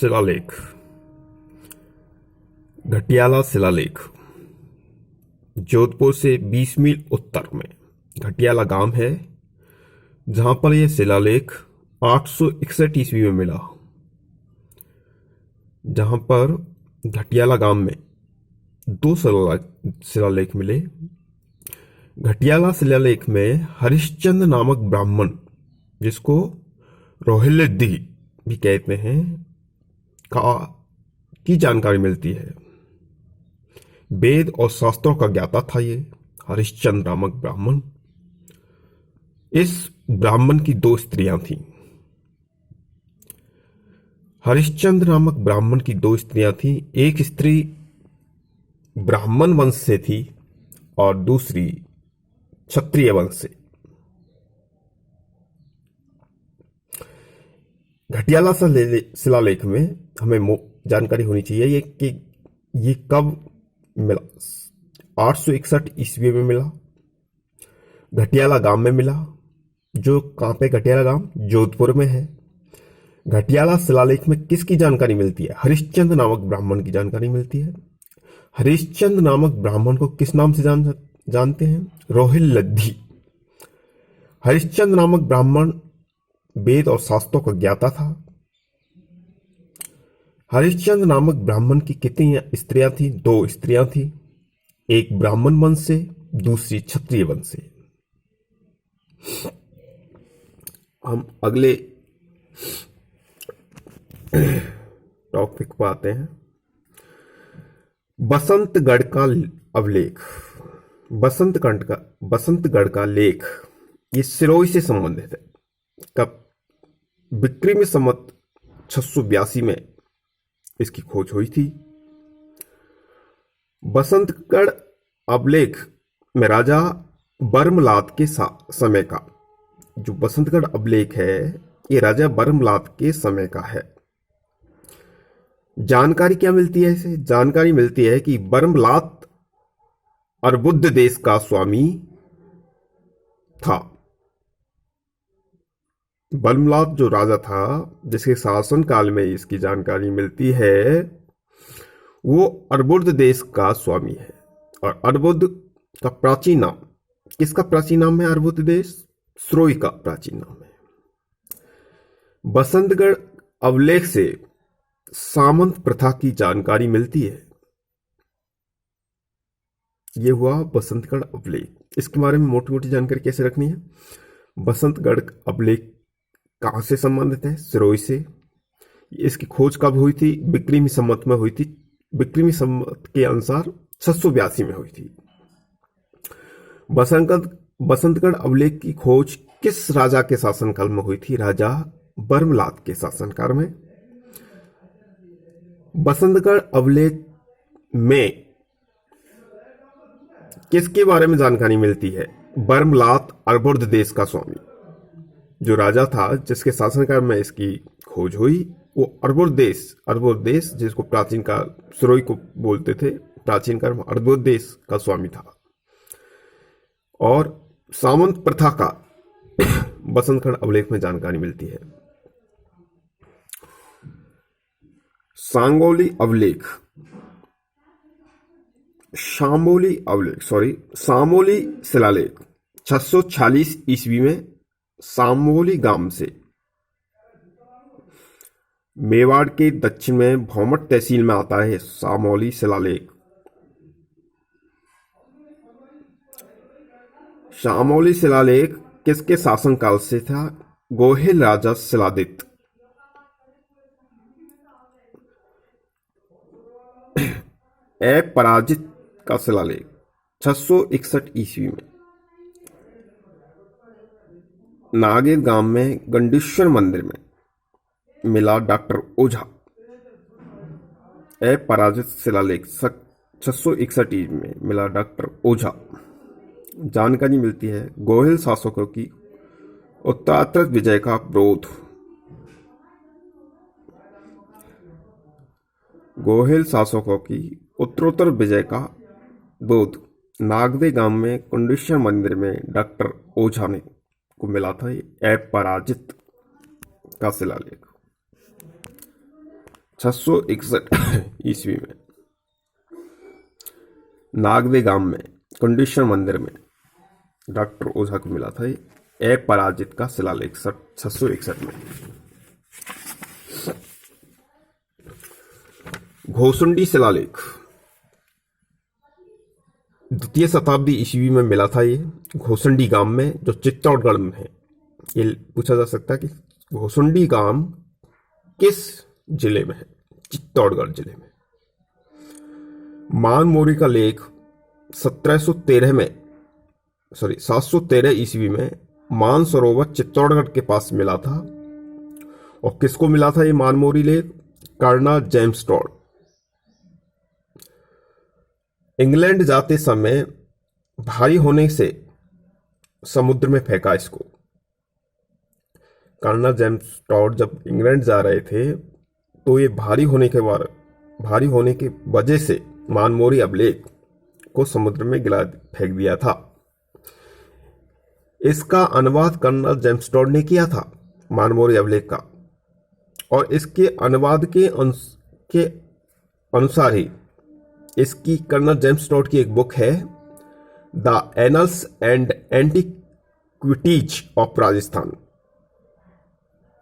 शिलालेख। घटियाला शिलालेख जोधपुर से 20 मील उत्तर में घटियाला गांव है, जहां पर यह शिलालेख 861 ईस्वी में मिला। जहां पर घटियाला गांव में दो शिलालेख मिले। घटियाला शिलालेख में हरिश्चंद्र नामक ब्राह्मण, जिसको रोहिल्लदी भी कहते हैं, की जानकारी मिलती है। वेद और शास्त्रों का ज्ञाता था ये हरिश्चंद्र नामक ब्राह्मण। इस ब्राह्मण की दो स्त्रियां थीं। हरिश्चंद्र नामक ब्राह्मण की दो स्त्रियां थीं। एक स्त्री ब्राह्मण वंश से थी और दूसरी क्षत्रिय वंश से। घटियाला शिलालेख में हमें जानकारी होनी चाहिए कि ये कब मिला। 861 ईस्वी में मिला, घटियाला गांव में मिला। जो कहां पे घटियाला गांव? जोधपुर में है। घटियाला शिलालेख में किसकी जानकारी मिलती है? हरिश्चंद्र नामक ब्राह्मण की जानकारी मिलती है। हरिश्चंद्र नामक ब्राह्मण को किस नाम से जानते हैं? रोहिल्लदी। हरिश्चंद्र नामक ब्राह्मण वेद और शास्त्रों का ज्ञाता था। हरिश्चंद्र नामक ब्राह्मण की कितनी स्त्रियां थी? दो स्त्रियां थी। एक ब्राह्मण वंश से, दूसरी क्षत्रिय वंश से। हम अगले टॉपिक पर आते हैं। बसंतगढ़ का अभिलेख। बसंतगढ़ का लेख ये सिरोही से संबंधित है। कब? विक्रमी संवत 682 में इसकी खोज हुई थी। बसंतगढ़ अभिलेख में राजा बर्मलात के समय का, जो बसंतगढ़ अभिलेख है ये राजा बर्मलात के समय का है। जानकारी क्या मिलती है इसे? जानकारी मिलती है कि बर्मलात अर्बुद देश का स्वामी था। बर्मलात जो राजा था, जिसके शासन काल में इसकी जानकारी मिलती है, वो अर्बुद देश का स्वामी है। और अर्बुद का प्राचीन नाम, किसका प्राचीन नाम है? अर्बुद देश सिरोही का प्राचीन नाम है। बसंतगढ़ अभिलेख से सामंत प्रथा की जानकारी मिलती है। यह हुआ बसंतगढ़ अभिलेख। इसके बारे में मोटी मोटी जानकारी कैसे रखनी है? बसंतगढ़ अभिलेख कहां से संबंधित है? सिरोही से। इसकी खोज कब हुई थी? विक्रमी संवत में हुई थी। विक्रमी संवत के अनुसार 682 में हुई थी। बसंतगढ़ अभिलेख की खोज किस राजा के शासनकाल में हुई थी? राजा बर्मलात के शासनकाल में। बसंतगढ़ अभिलेख में किसके बारे में जानकारी मिलती है? बर्मलात अर्बुद देश का स्वामी, जो राजा था जिसके शासनकाल में इसकी खोज हुई, वो अर्बुद देश जिसको प्राचीन काल सिरोही को बोलते थे, प्राचीन काल में अर्बुद देश का स्वामी था। और सामंत प्रथा का बसंतगढ़ अभिलेख में जानकारी मिलती है। सामोली शिलालेख 646 ईस्वी में सामोली गांव से मेवाड़ के दक्षिण में भौमट तहसील में आता है। सामोली शिलालेख। सामोली शिलालेख किसके शासनकाल से था? गोहिल राजा शिलादित्य। पराजित का शिलालेख 661 ईस्वी में नागेर गांव में गंडेश्वर मंदिर में मिला। डॉक्टर ओझा। पराजित शिलालेख 661 ईस्वी में मिला। डॉक्टर ओझा। जानकारी मिलती है गोहिल शासकों की उत्तरातर विजय का विरोध। गोहिल शासकों की उत्तरोत्तर विजय का विरोध नागदे गांव में कुंडेश्वर मंदिर में डॉक्टर ओझा ने को मिला था। पराजित का शिलालेख। 661 ईस्वी में नागदे गांव में कुंडेश्वर मंदिर में डॉक्टर ओझा को मिला था ये अपराजित का शिलालेख 661 में। घोसुंडी शिलालेख द्वितीय शताब्दी ईस्वी में मिला था ये घोसुंडी गांव में, जो चित्तौड़गढ़ में है। ये पूछा जा सकता है कि घोसुंडी गांव किस जिले में है? चित्तौड़गढ़ जिले में। मानमोरी का लेख 713 ईस्वी में मानसरोवर चित्तौड़गढ़ के पास मिला था। और किसको मिला था ये मानमोरी लेख? Colonel James Tod. इंग्लैंड जाते समय भारी होने से समुद्र में फेंका इसको। कर्नल जेम्स टॉड जब इंग्लैंड जा रहे थे तो ये भारी होने के वजह से मानमोरी अभिलेख को समुद्र में फेंक दिया था। इसका अनुवाद कर्नल जेम्स टॉड ने किया था मानमोरी अभिलेख का, और इसके अनुवाद के अनुसार ही इसकी कर्नल जेम्स टॉड की एक बुक है, the annuls and antiquities of Rajasthan.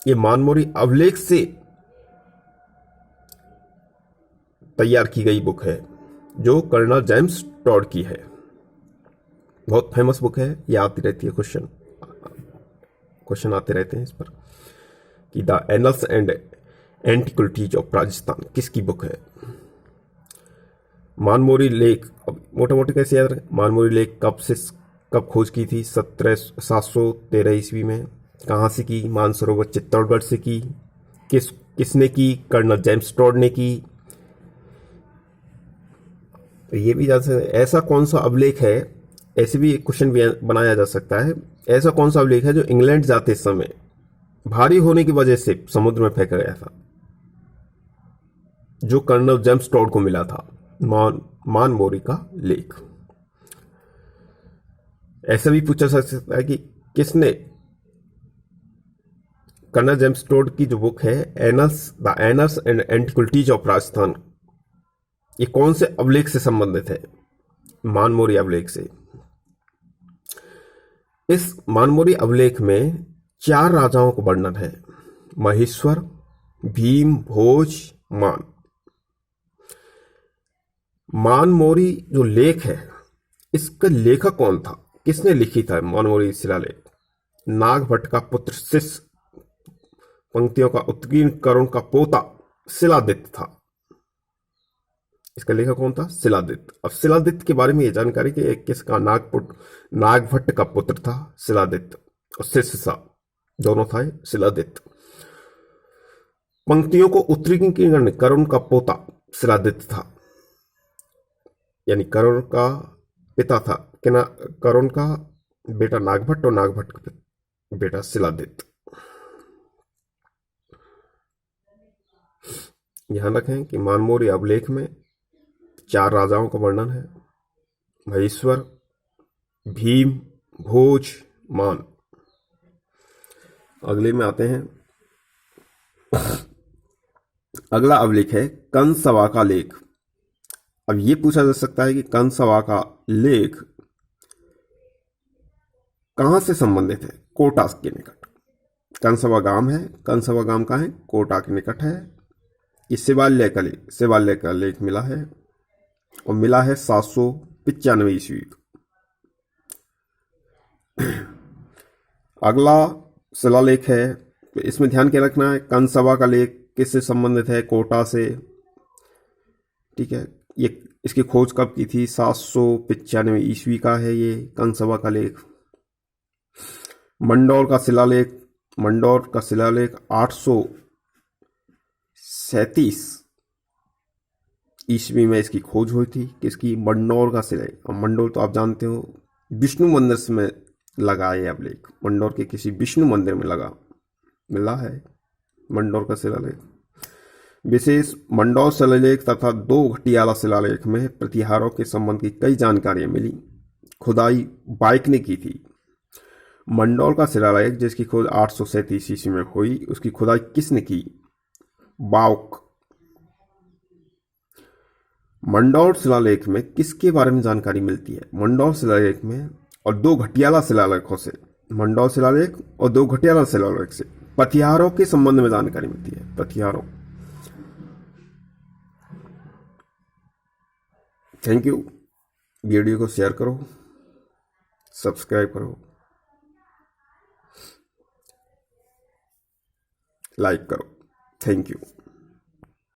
ये मानमोरी अभिलेख से तैयार की गई बुक है, जो कर्नल जेम्स टॉड की है। बहुत फेमस बुक है, ये आती रहती है, क्वेश्चन आते रहते हैं इस पर कि the annuls and antiquities of Rajasthan किसकी बुक है। मानमोरी लेख मोटा मोटी कैसे याद रखें? मानमोरी लेख कब खोज की थी? 713 ईस्वी में। कहाँ से की? मानसरोवर चित्तौड़गढ़ से की। किसने की? कर्नल जेम्स टॉड ने की। ये भी जान सकते, ऐसा कौन सा अभिलेख है, ऐसे भी एक क्वेश्चन भी बनाया जा सकता है, ऐसा कौन सा अभिलेख है जो इंग्लैंड जाते समय भारी होने की वजह से समुद्र में फेंका गया था, जो कर्नल जेम्स टॉड को मिला था? मानमोरी का लेख। ऐसा भी पूछा जा सकता है कि किसने कर्नल जेम्स टॉड की जो बुक है the annuls and antiquities of Rajasthan, ये कौन से अभिलेख से संबंधित है? मानमोरी अभिलेख से। इस मानमोरी अभिलेख में 4 राजाओं का वर्णन है, महेश्वर, भीम, भोज, मान। मानमोरी जो लेख है, इसका लेखक कौन था? किसने लिखी था मानमोरी शिलालेख? नागभट्ट का पुत्र शिष्य, पंक्तियों का उत्कीर्ण करुण का पोता शिलादित्य था। इसका लेखक कौन था? शिलादित्य। अब शिलादित्य के बारे में ये जानकारी कि किसका नागभट्ट का पुत्र था शिलादित्य, और शिष्य दोनों था शिलादित्य। पंक्तियों को उत्कीर्ण करुण का पोता शिलादित्य था, यानी करुण का पिता था करुण का बेटा नागभट्ट और नागभट्ट का बेटा शिलादित्य। ध्यान रखें कि मानमोरी अभिलेख में 4 राजाओं का वर्णन है, महेश्वर, भीम, भोज, मान। अगले में आते हैं। अगला अभिलेख है कंसवा का लेख। अब ये पूछा जा सकता है कि कंसवा का लेख कहां से संबंधित है? कोटा के निकट कंसवा गांव है। कंसवा गांव कहाँ है? कोटा के निकट है। ये शिवालय का लेख मिला है, और मिला है 795 ईस्वी। अगला शिलालेख है, तो इसमें ध्यान के रखना है कंसवा का लेख किससे संबंधित है? कोटा से। ठीक है, ये इसकी खोज कब की थी? 795 ईस्वी का है ये कंसवा का लेख। मंडौर का शिलालेख 837 ईस्वी में इसकी खोज हुई थी। किसकी? मंडौर का शिलालेख। मंडौर तो आप जानते हो विष्णु मंदिर में लगा है अभिलेख, मंडौर के किसी विष्णु मंदिर में मिला है मंडौर का शिलालेख। विशेष मंडौर शिलालेख तथा 2 घटियाला शिलालेख में प्रतिहारों के संबंध की कई जानकारियां मिली। खुदाई बाइक ने की थी। मंडौर का शिलालेख जिसकी खोज 837 ईस्वी में हुई, उसकी खुदाई किसने की? बाउक मंडौर शिलालेख में किसके बारे में जानकारी मिलती है? मंडौर शिलालेख में और दो घटियाला शिलालेखों से, मंडौर शिलालेख और दो घटियाला शिलालेख से पथियारों के संबंध में जानकारी मिलती है। पथियारों। Thank you. वीडियो को शेयर करो, सब्सक्राइब करो, लाइक करो। Thank you.